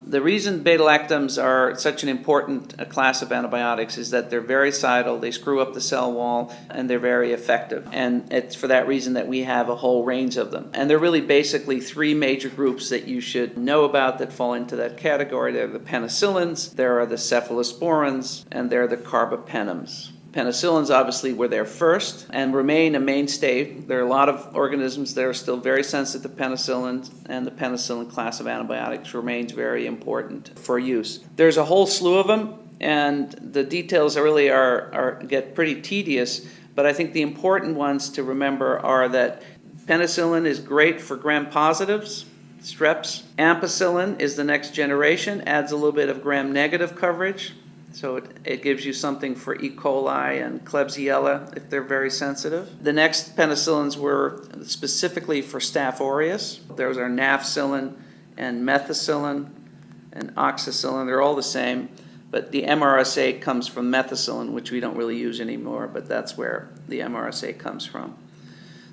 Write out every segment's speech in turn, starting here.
The reason beta-lactams are such an important class of antibiotics is that they're very cidal, they screw up the cell wall, and they're very effective. And it's for that reason that we have a whole range of them. And they're really basically three major groups that you should know about that fall into that category. They're the penicillins, there are the cephalosporins, and there are the carbapenems. Penicillins obviously were there first and remain a mainstay. There are a lot of organisms that are still very sensitive to penicillin, and the penicillin class of antibiotics remains very important for use. There's a whole slew of them, and the details really get pretty tedious, but I think the important ones to remember are that penicillin is great for gram-positives, streps. Ampicillin is the next generation, adds a little bit of gram-negative coverage. So it gives you something for E. coli and Klebsiella if they're very sensitive. The next penicillins were specifically for Staph aureus. Those are nafcillin and methicillin and oxacillin. They're all the same, but the MRSA comes from methicillin, which we don't really use anymore, but that's where the MRSA comes from.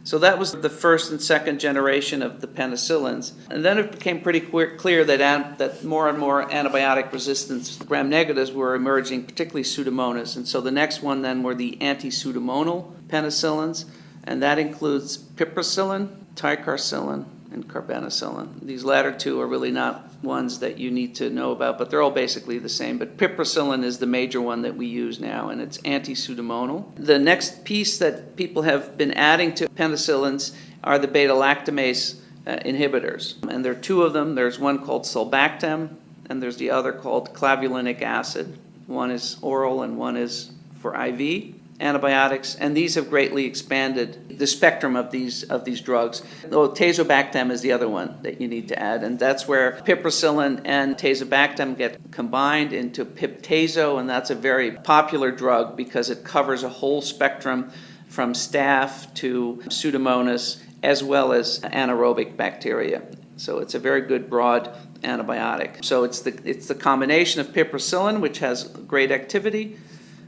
So that was the first and second generation of the penicillins. And then it became pretty clear that more and more antibiotic resistance gram-negatives were emerging, particularly Pseudomonas. And so the next one then were the anti-pseudomonal penicillins, and that includes piperacillin, ticarcillin, and carbenicillin. These latter two are really not ones that you need to know about, but they're all basically the same. But piperacillin is the major one that we use now, and it's anti-pseudomonal. The next piece that people have been adding to penicillins are the beta-lactamase inhibitors. And there are two of them. There's one called sulbactam, and there's the other called clavulanic acid. One is oral and one is for IV antibiotics, and these have greatly expanded the spectrum of these drugs. Though tazobactam is the other one that you need to add, and that's where piperacillin and tazobactam get combined into piptazo, and that's a very popular drug because it covers a whole spectrum from staph to Pseudomonas as well as anaerobic bacteria. So it's a very good broad antibiotic. So it's the combination of piperacillin, which has great activity,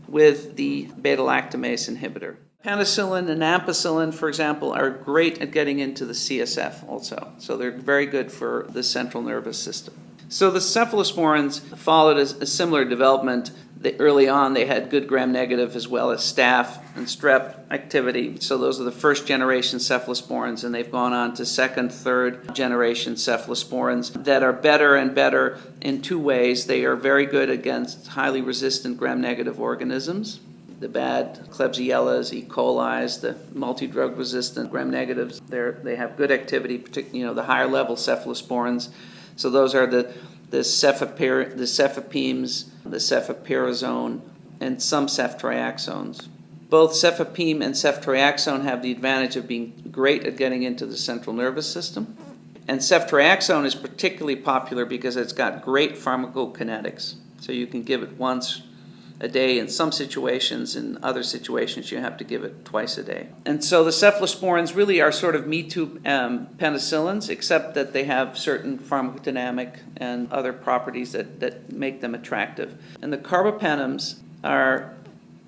with the beta-lactamase inhibitor. Penicillin and ampicillin, for example, are great at getting into the CSF also. So they're very good for the central nervous system. So the cephalosporins followed a similar development. Early on, they had good gram-negative as well as staph and strep activity. So those are the first generation cephalosporins, and they've gone on to second, third generation cephalosporins that are better and better in two ways. They are very good against highly resistant gram-negative organisms, the bad Klebsiellas, E. coli's, the multi-drug resistant gram-negatives. They have good activity, particularly the higher level cephalosporins. So those are the cefepims, the cefepirazones, and some ceftriaxones. Both cefepime and ceftriaxone have the advantage of being great at getting into the central nervous system. And ceftriaxone is particularly popular because it's got great pharmacokinetics. So you can give it once a day in some situations. In other situations, you have to give it twice a day. And so the cephalosporins really are sort of me-too penicillins, except that they have certain pharmacodynamic and other properties that make them attractive. And the carbapenems are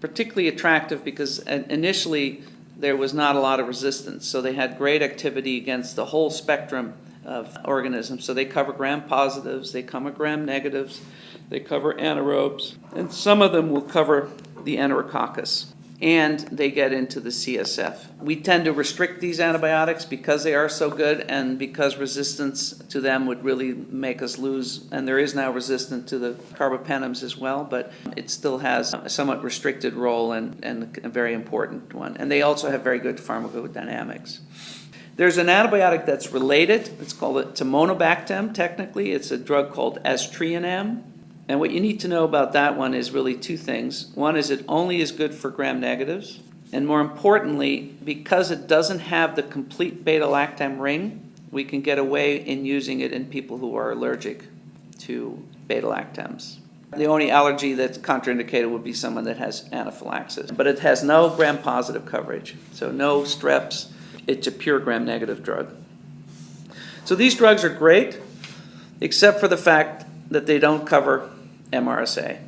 particularly attractive because initially there was not a lot of resistance. So they had great activity against the whole spectrum of organisms. So they cover gram-positives, they cover gram-negatives, they cover anaerobes, and some of them will cover the Enterococcus, and they get into the CSF. We tend to restrict these antibiotics because they are so good and because resistance to them would really make us lose, and there is now resistance to the carbapenems as well, but it still has a somewhat restricted role and a very important one. And they also have very good pharmacodynamics. There's an antibiotic that's related. It's called Monobactam, technically. It's a drug called aztreonam. And what you need to know about that one is really two things. One is it only is good for gram-negatives. And more importantly, because it doesn't have the complete beta-lactam ring, we can get away in using it in people who are allergic to beta-lactams. The only allergy that's contraindicated would be someone that has anaphylaxis. But it has no gram-positive coverage, so no streps. It's a pure gram-negative drug. So these drugs are great, except for the fact that they don't cover MRSA.